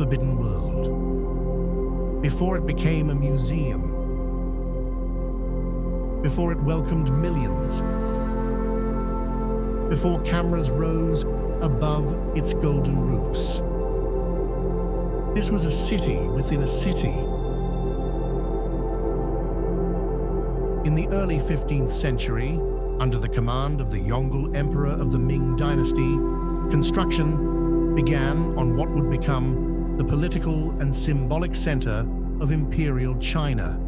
forbidden world. Before it became a museum. Before it welcomed millions. Before cameras rose above its golden roofs. This was a city within a city. In the early 15th century, under the command of the Yongle Emperor of the Ming Dynasty, construction began on what would become the political and symbolic center of imperial China.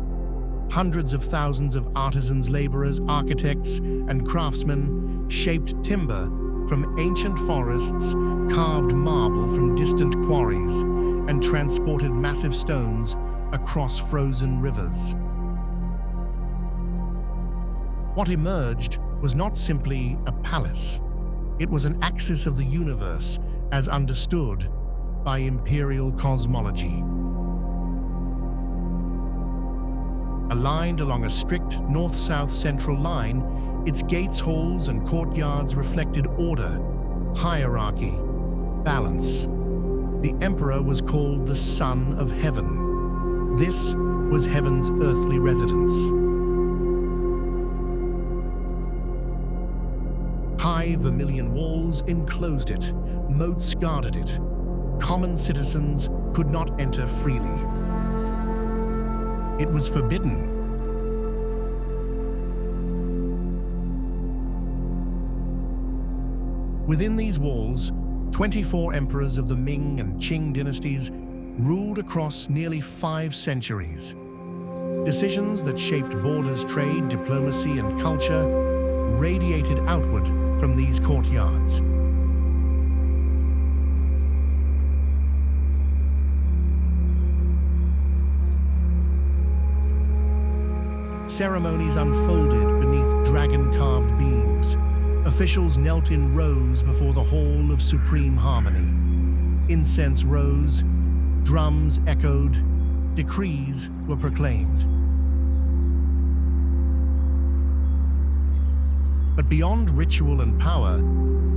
Hundreds of thousands of artisans, laborers, architects, and craftsmen shaped timber from ancient forests, carved marble from distant quarries, and transported massive stones across frozen rivers. What emerged was not simply a palace. It was an axis of the universe as understood by imperial cosmology. Aligned along a strict north-south central line, its gates, halls, and courtyards reflected order, hierarchy, balance. The emperor was called the Son of Heaven. This was heaven's earthly residence. High vermilion walls enclosed it, moats guarded it. Common citizens could not enter freely. It was forbidden. Within these walls, 24 emperors of the Ming and Qing dynasties ruled across nearly 5 centuries. Decisions that shaped borders, trade, diplomacy, and culture radiated outward from these courtyards. Ceremonies unfolded beneath dragon-carved beams. Officials knelt in rows before the Hall of Supreme Harmony. Incense rose, drums echoed, decrees were proclaimed. But beyond ritual and power,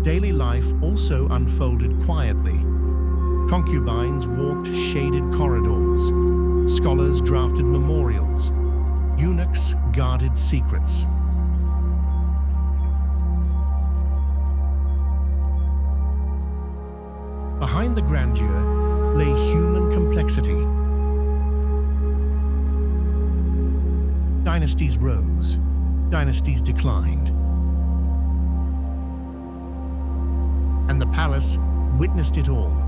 daily life also unfolded quietly. Concubines walked shaded corridors. Scholars drafted memorials. Eunuchs guarded secrets. Behind the grandeur lay human complexity. Dynasties rose, dynasties declined. And the palace witnessed it all.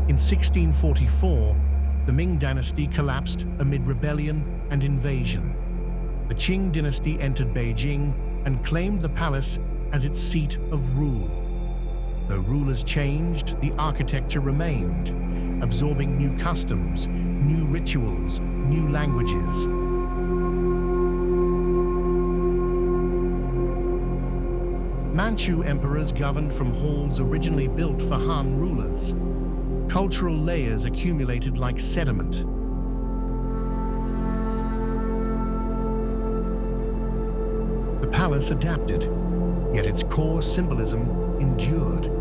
In 1644, the Ming Dynasty collapsed amid rebellion and invasion. The Qing dynasty entered Beijing and claimed the palace as its seat of rule. Though rulers changed, the architecture remained, absorbing new customs, new rituals, new languages. Manchu emperors governed from halls originally built for Han rulers. Cultural layers accumulated like sediment. The palace adapted, yet its core symbolism endured.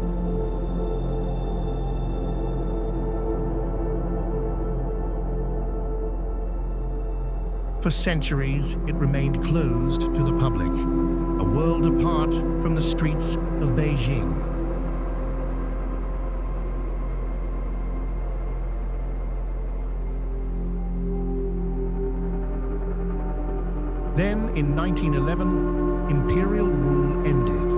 For centuries, it remained closed to the public, a world apart from the streets of Beijing. Then, in 1911, imperial rule ended.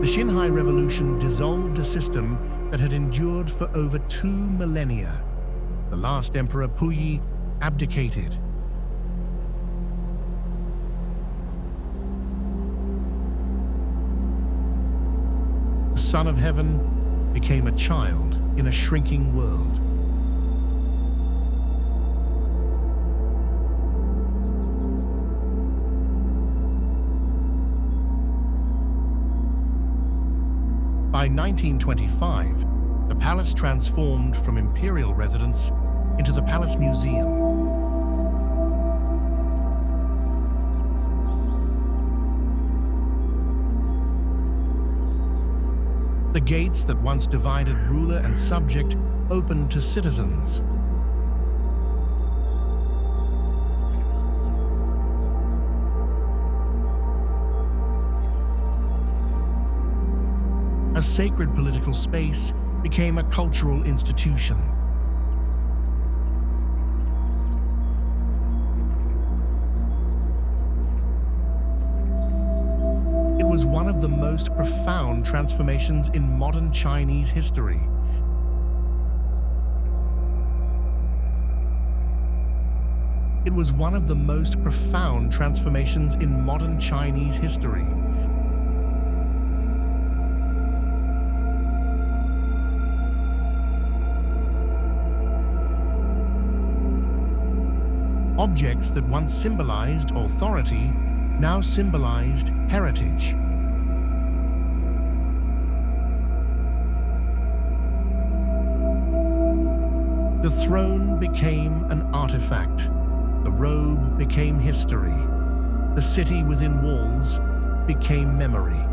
The Xinhai Revolution dissolved a system that had endured for over 2 millennia. The last emperor, Puyi, abdicated. The Son of Heaven became a child in a shrinking world. By 1925, the palace transformed from imperial residence into the Palace Museum. The gates that once divided ruler and subject opened to citizens. A sacred political space became a cultural institution. It was one of the most profound transformations in modern Chinese history. It was one of the most profound transformations in modern Chinese history. Objects that once symbolized authority now symbolized heritage. The throne became an artifact. The robe became history. The city within walls became memory.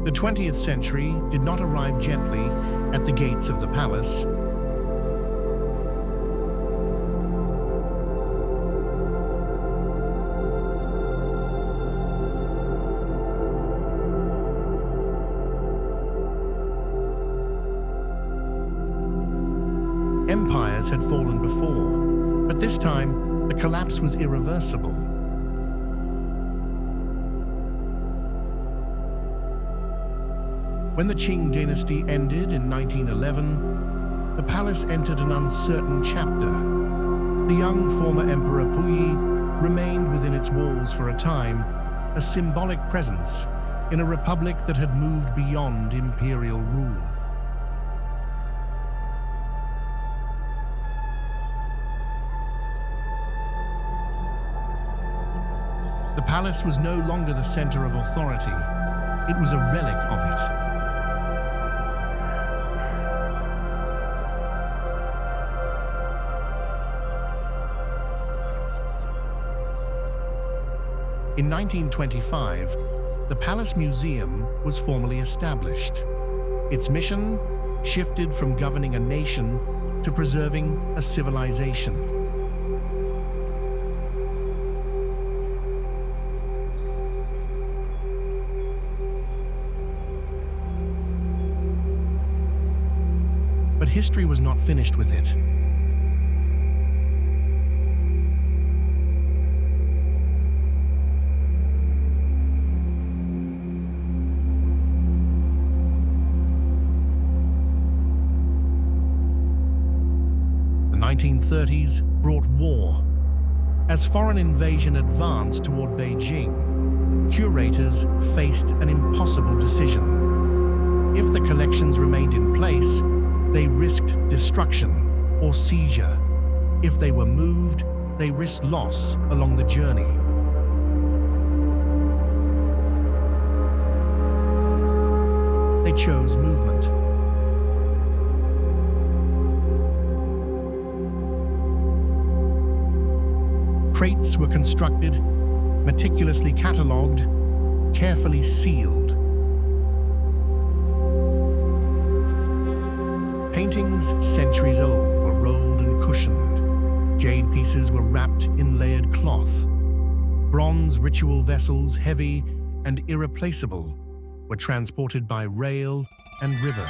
The 20th century did not arrive gently at the gates of the palace. Empires had fallen before, but this time the collapse was irreversible. When the Ming Dynasty ended in 1911, the palace entered an uncertain chapter. The young former Emperor Puyi remained within its walls for a time, a symbolic presence in a republic that had moved beyond imperial rule. The palace was no longer the center of authority. It was a relic of it. In 1925, the Palace Museum was formally established. Its mission shifted from governing a nation to preserving a civilization. But history was not finished with it. The 1930s brought war. As foreign invasion advanced toward Beijing, curators faced an impossible decision. If the collections remained in place, they risked destruction or seizure. If they were moved, they risked loss along the journey. They chose movement. Crates were constructed, meticulously catalogued, carefully sealed. Paintings centuries old were rolled and cushioned. Jade pieces were wrapped in layered cloth. Bronze ritual vessels, heavy and irreplaceable, were transported by rail and river.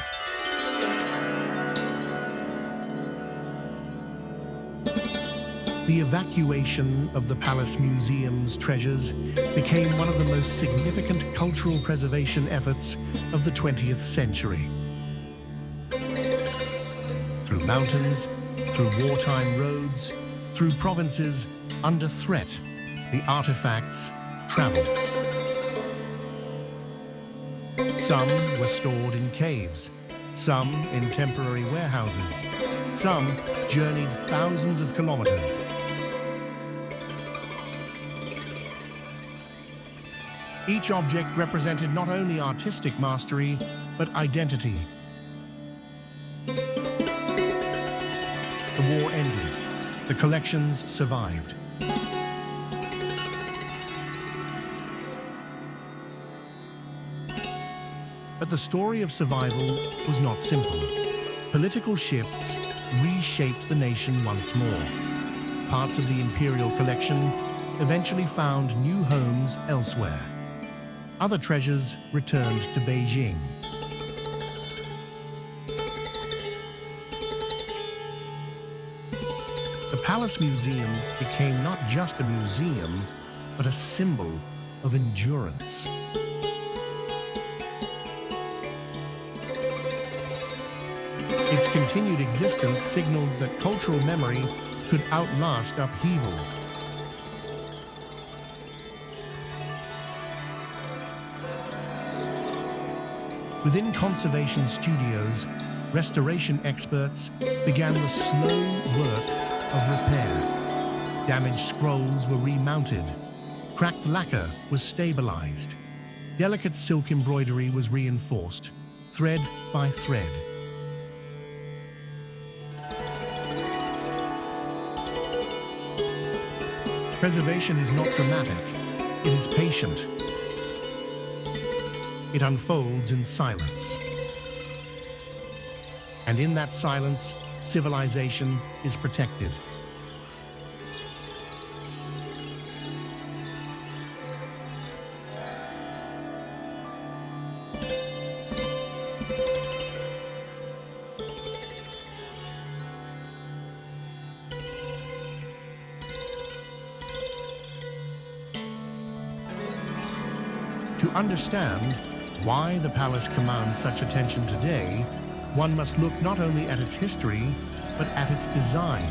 The evacuation of the Palace Museum's treasures became one of the most significant cultural preservation efforts of the 20th century. Through mountains, through wartime roads, through provinces under threat, the artifacts traveled. Some were stored in caves, some in temporary warehouses, some journeyed thousands of kilometers. Each object represented not only artistic mastery, but identity. The war ended. The collections survived. But the story of survival was not simple. Political shifts reshaped the nation once more. Parts of the imperial collection eventually found new homes elsewhere. Other treasures returned to Beijing. The Palace Museum became not just a museum, but a symbol of endurance. Its continued existence signaled that cultural memory could outlast upheaval. Within conservation studios, restoration experts began the slow work of repair. Damaged scrolls were remounted. Cracked lacquer was stabilized. Delicate silk embroidery was reinforced, thread by thread. Preservation is not dramatic, it is patient. It unfolds in silence. And in that silence, civilization is protected. To understand why the palace commands such attention today, one must look not only at its history, but at its design.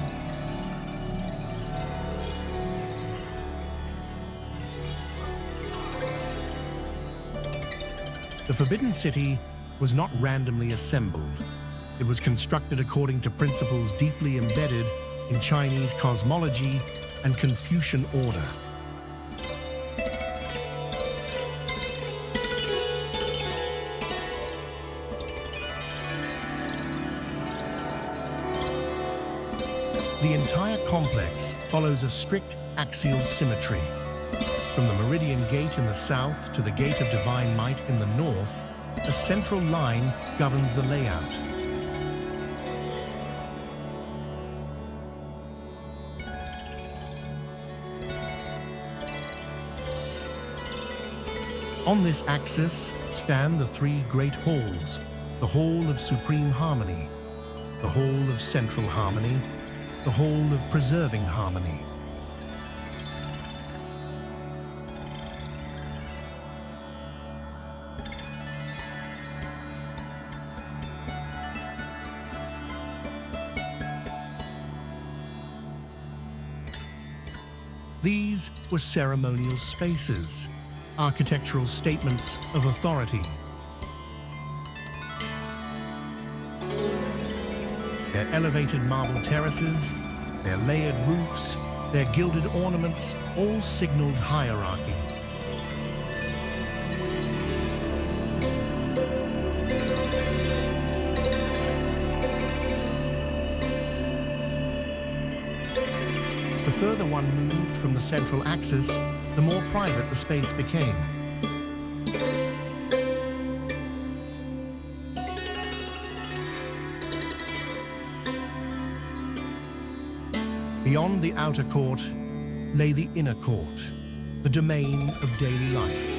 The Forbidden City was not randomly assembled. It was constructed according to principles deeply embedded in Chinese cosmology and Confucian order. The entire complex follows a strict axial symmetry. From the Meridian Gate in the south to the Gate of Divine Might in the north, a central line governs the layout. On this axis stand the three great halls, the Hall of Supreme Harmony, the Hall of Central Harmony, the Hall of Preserving Harmony. These were ceremonial spaces, architectural statements of authority. Their elevated marble terraces, their layered roofs, their gilded ornaments all signaled hierarchy. The further one moved from the central axis, the more private the space became. Beyond the outer court lay the inner court, the domain of daily life.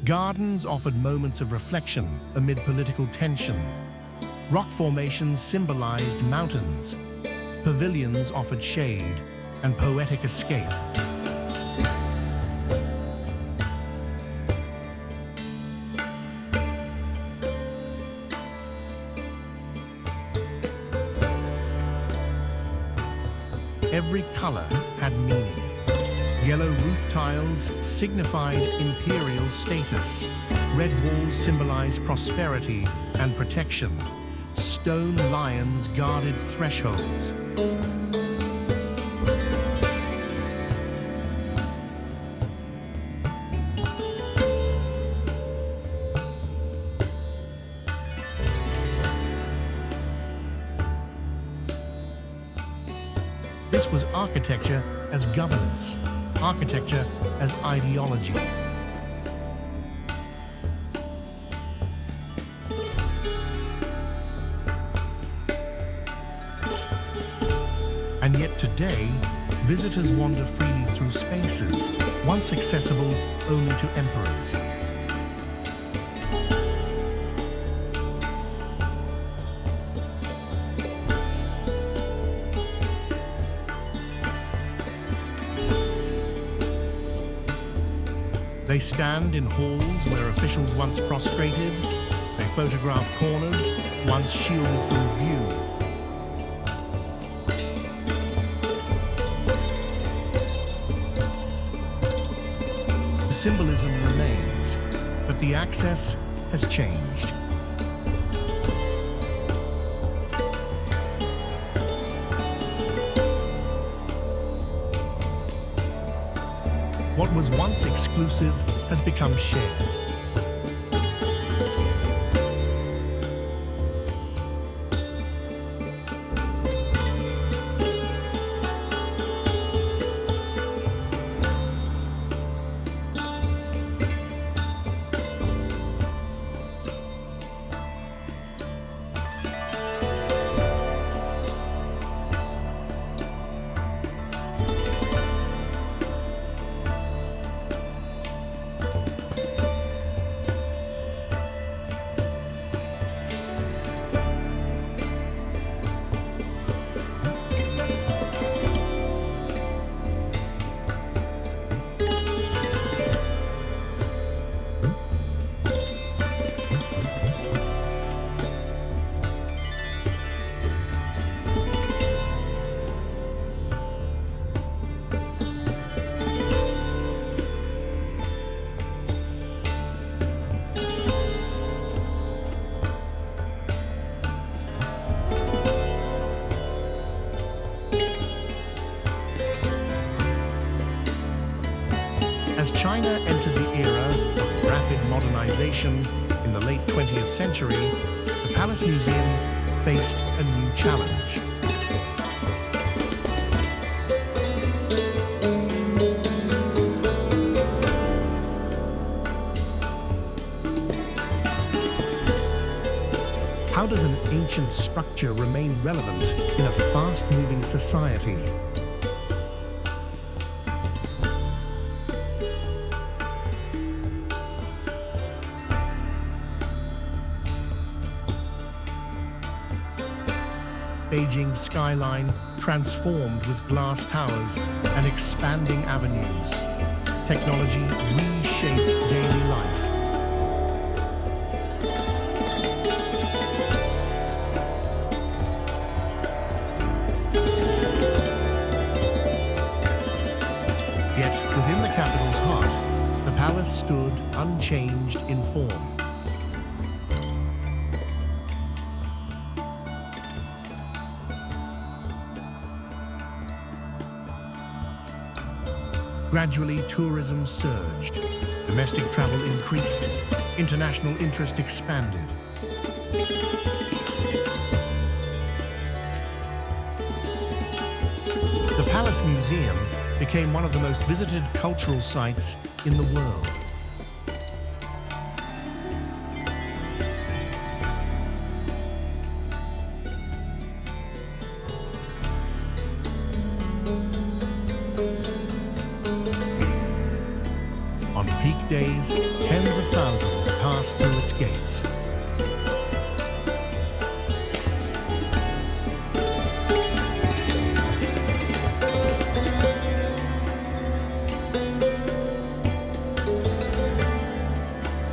Gardens offered moments of reflection amid political tension. Rock formations symbolized mountains. Pavilions offered shade and poetic escape. Every color had meaning. Yellow roof tiles signified imperial status. Red walls symbolized prosperity and protection. Stone lions guarded thresholds. This was architecture as governance, architecture as ideology. And yet today, visitors wander freely through spaces once accessible only to emperors. They stand in halls where officials once prostrated. They photograph corners once shielded from view. The symbolism remains, but the access has changed. What was once exclusive has become shared. As China entered the era of rapid modernization in the late 20th century, the Palace Museum faced a new challenge. How does an ancient structure remain relevant in a fast-moving society? Beijing's skyline transformed with glass towers and expanding avenues. Technology reshaped daily life. Yet, within the capital's heart, the palace stood unchanged in form. Gradually, tourism surged. Domestic travel increased. International interest expanded. The Palace Museum became one of the most visited cultural sites in the world. On peak days, tens of thousands pass through its gates.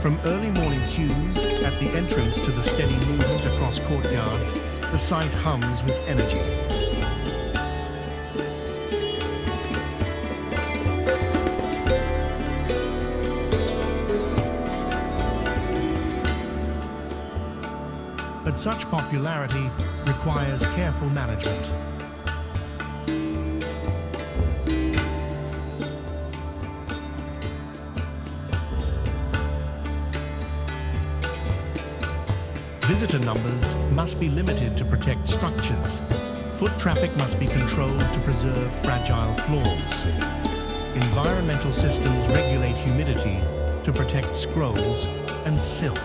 From early morning queues at the entrance to the steady movement across courtyards, the site hums with energy. But such popularity requires careful management. Visitor numbers must be limited to protect structures. Foot traffic must be controlled to preserve fragile floors. Environmental systems regulate humidity to protect scrolls and silk.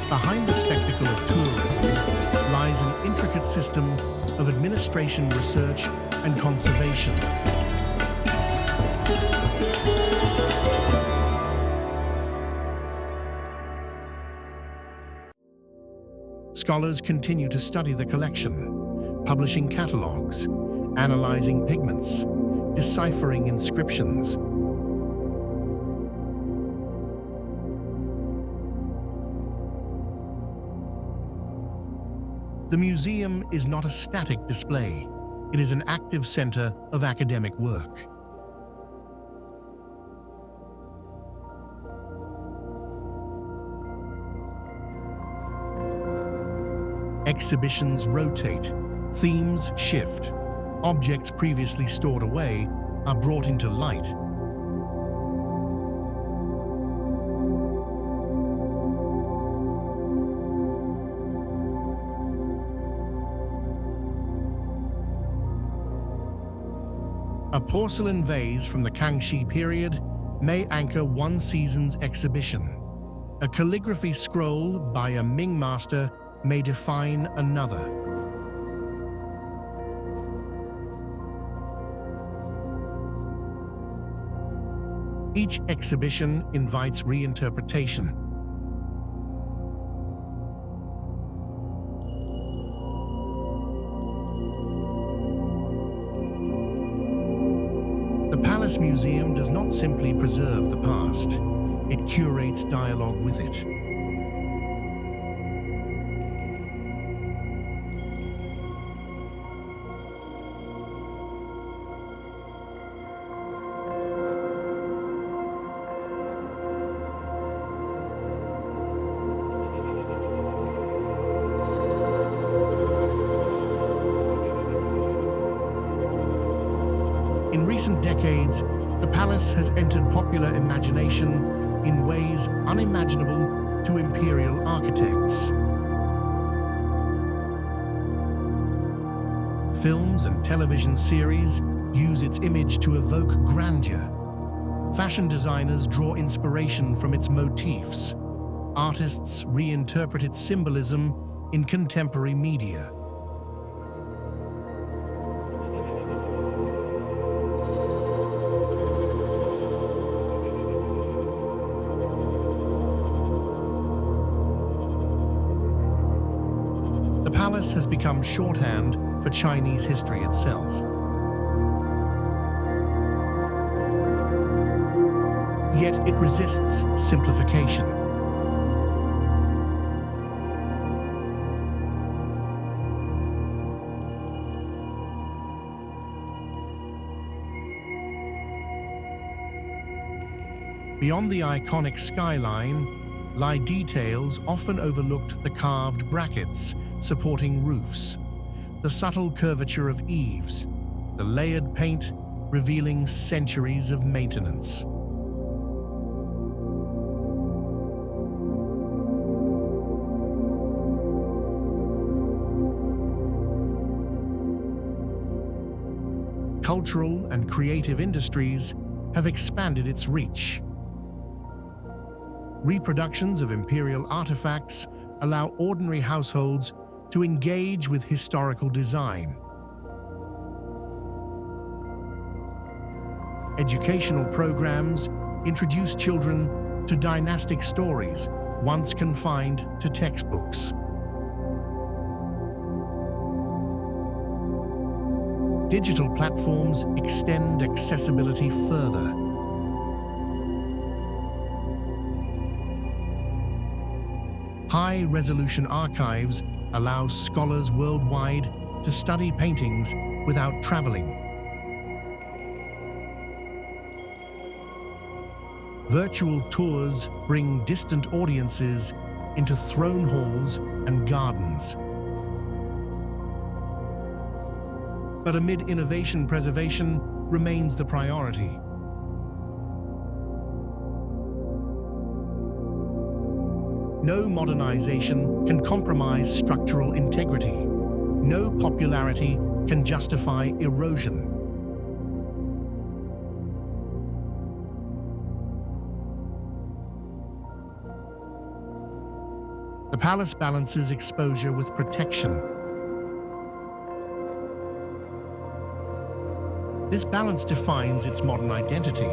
Behind the spectacle of tourism lies an intricate system of administration, research, and conservation. Scholars continue to study the collection, publishing catalogues, analyzing pigments, deciphering inscriptions. The museum is not a static display. It is an active center of academic work. Exhibitions rotate, themes shift, objects previously stored away are brought into light. A porcelain vase from the Kangxi period may anchor one season's exhibition. A calligraphy scroll by a Ming master may define another. Each exhibition invites reinterpretation. The Palace Museum does not simply preserve the past, it curates dialogue with it. In recent decades, the palace has entered popular imagination in ways unimaginable to imperial architects. Films and television series use its image to evoke grandeur. Fashion designers draw inspiration from its motifs. Artists reinterpret its symbolism in contemporary media. The palace has become shorthand for Chinese history itself. Yet it resists simplification. Beyond the iconic skyline lie details often overlooked: the carved brackets supporting roofs, the subtle curvature of eaves, the layered paint revealing centuries of maintenance. Cultural and creative industries have expanded its reach. Reproductions of imperial artifacts allow ordinary households to engage with historical design. Educational programs introduce children to dynastic stories once confined to textbooks. Digital platforms extend accessibility further. High-resolution archives allow scholars worldwide to study paintings without traveling. Virtual tours bring distant audiences into throne halls and gardens. But amid innovation, preservation remains the priority. No modernization can compromise structural integrity. No popularity can justify erosion. The palace balances exposure with protection. This balance defines its modern identity.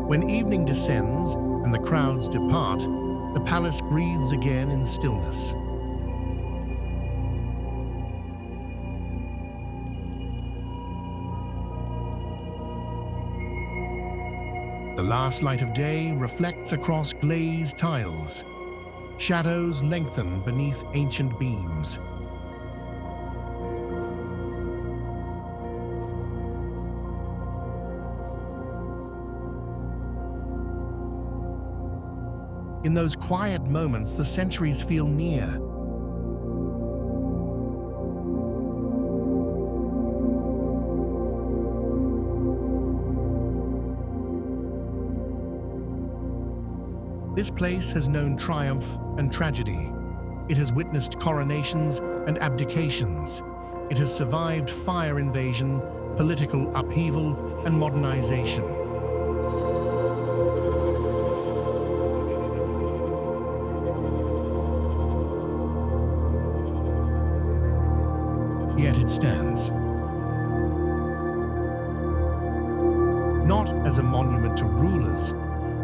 When evening descends and the crowds depart, the palace breathes again in stillness. The last light of day reflects across glazed tiles. Shadows lengthen beneath ancient beams. In those quiet moments, the centuries feel near. This place has known triumph and tragedy. It has witnessed coronations and abdications. It has survived fire invasion, political upheaval, and modernization. Yet it stands. Not as a monument to rulers,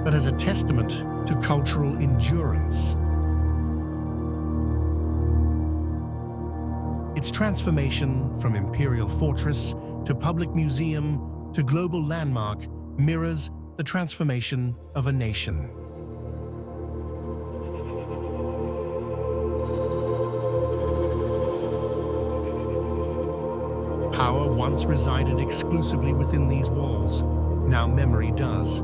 but as a testament to cultural endurance. Its transformation from imperial fortress to public museum to global landmark mirrors the transformation of a nation. Power once resided exclusively within these walls. Now memory does.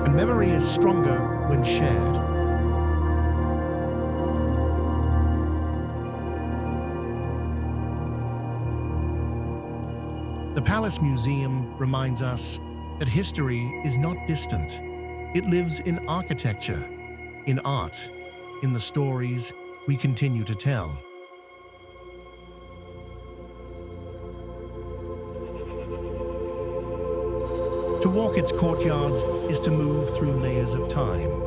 And memory is stronger when shared. The Palace Museum reminds us that history is not distant. It lives in architecture, in art, in the stories we continue to tell. To walk its courtyards is to move through layers of time.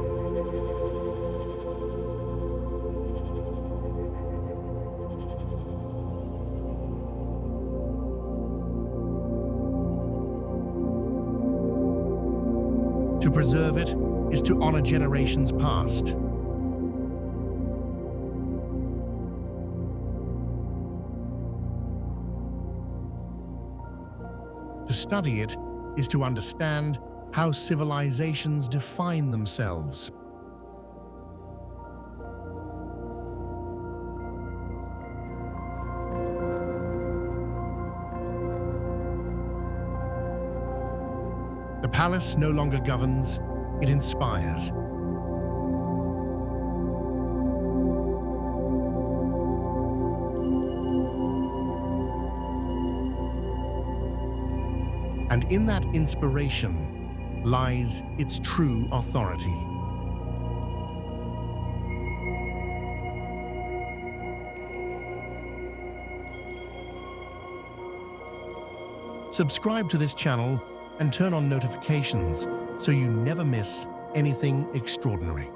To preserve it is to honor generations past. To study it is to understand how civilizations define themselves. The palace no longer governs, it inspires. And in that inspiration lies its true authority. Subscribe to this channel and turn on notifications so you never miss anything extraordinary.